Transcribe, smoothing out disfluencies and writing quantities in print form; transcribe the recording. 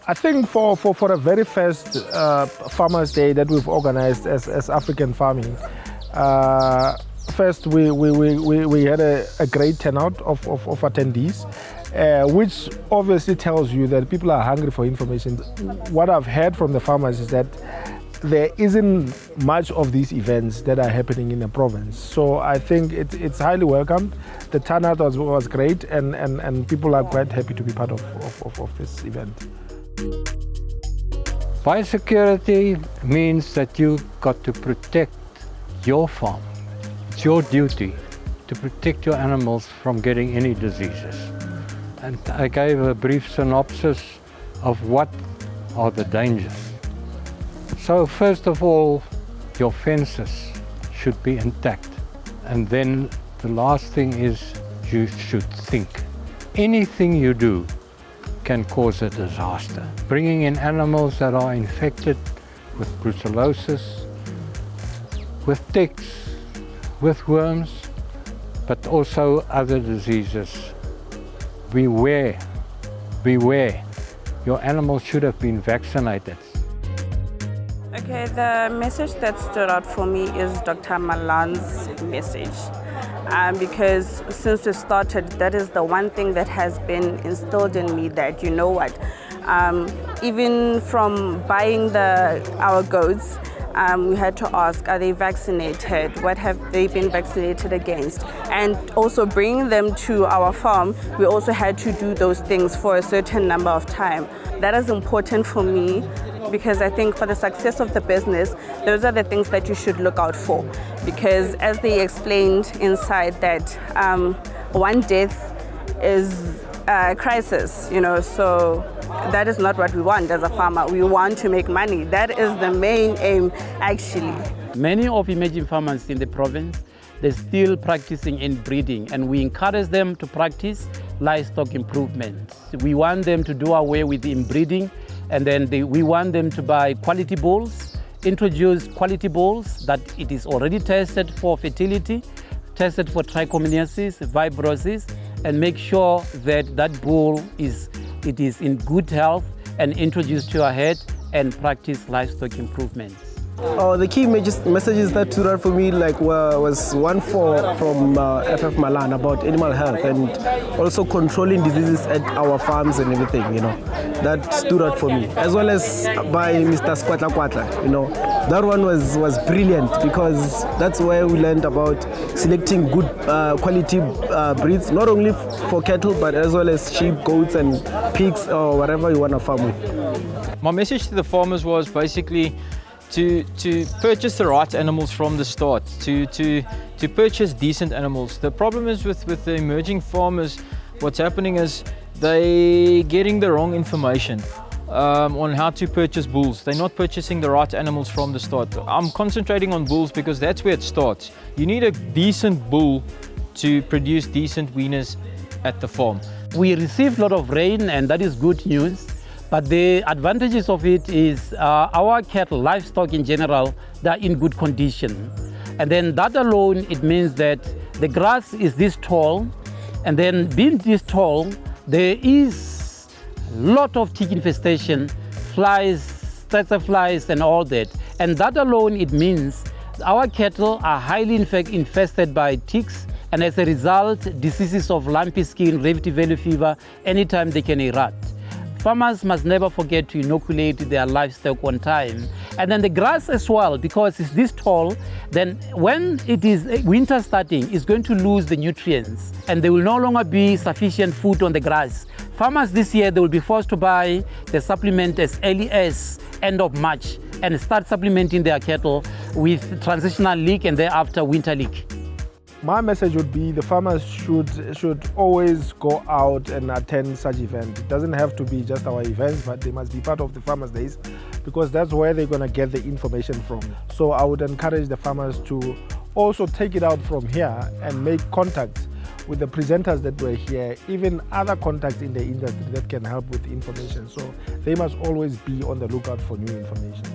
I think for the very first Farmers' Day that we've organized as African Farming, first we had a great turnout of attendees, which obviously tells you that people are hungry for information. What I've heard from the farmers is that there isn't much of these events that are happening in the province. So I think it's highly welcomed. The turnout was great, and people are quite happy to be part of this event. Biosecurity means that you've got to protect your farm. It's your duty to protect your animals from getting any diseases. And I gave a brief synopsis of what are the dangers. So first of all, your fences should be intact. And then the last thing is you should think. Anything you do can cause a disaster. Bringing in animals that are infected with brucellosis, with ticks, with worms, but also other diseases. Beware, beware. Your animals should have been vaccinated. Okay, the message that stood out for me is Dr. Malan's message. Because since we started, that is the one thing that has been instilled in me, that, you know what, even from buying our goats, we had to ask, are they vaccinated? What have they been vaccinated against? And also bringing them to our farm, we also had to do those things for a certain number of time. That is important for me, because I think for the success of the business, those are the things that you should look out for. Because as they explained inside, that one death is a crisis, so that is not what we want as a farmer. We want to make money. That is the main aim, actually. Many of emerging farmers in the province, they're still practicing inbreeding, and we encourage them to practice livestock improvements. We want them to do away with inbreeding, and then we want them to buy quality bulls, introduce quality bulls that it is already tested for fertility, tested for trichomoniasis, fibrosis, and make sure that that bull is in good health, and introduce to our herd and practice livestock improvements. The key messages that stood out for me was one from FF Malan about animal health and also controlling diseases at our farms and everything, that stood out for me, as well as by Mr. Squatla Kwatla, that one was brilliant, because that's where we learned about selecting good quality breeds, not only for cattle but as well as sheep, goats and pigs, or whatever you want to farm with. My message to the farmers was basically to purchase the right animals from the start, to purchase decent animals. The problem is with the emerging farmers, what's happening is they getting the wrong information on how to purchase bulls. They're not purchasing the right animals from the start. I'm concentrating on bulls because that's where it starts. You need a decent bull to produce decent weaners at the farm. We received a lot of rain, and that is good news. But the advantages of it is our cattle, livestock in general, they're in good condition. And then that alone, it means that the grass is this tall, and then being this tall, there is a lot of tick infestation, flies, tsetse flies and all that. And that alone, it means our cattle are highly infested by ticks, and as a result, diseases of lumpy skin, Rift Valley fever, anytime they can erupt. Farmers must never forget to inoculate their livestock on time. And then the grass as well, because it's this tall, then when it is winter starting, it's going to lose the nutrients, and there will no longer be sufficient food on the grass. Farmers this year, they will be forced to buy the supplement as early as end of March and start supplementing their cattle with transitional lick and thereafter winter lick. My message would be the farmers should always go out and attend such events. It doesn't have to be just our events, but they must be part of the Farmers' Days, because that's where they're going to get the information from. So I would encourage the farmers to also take it out from here and make contact with the presenters that were here, even other contacts in the industry that can help with information. So they must always be on the lookout for new information.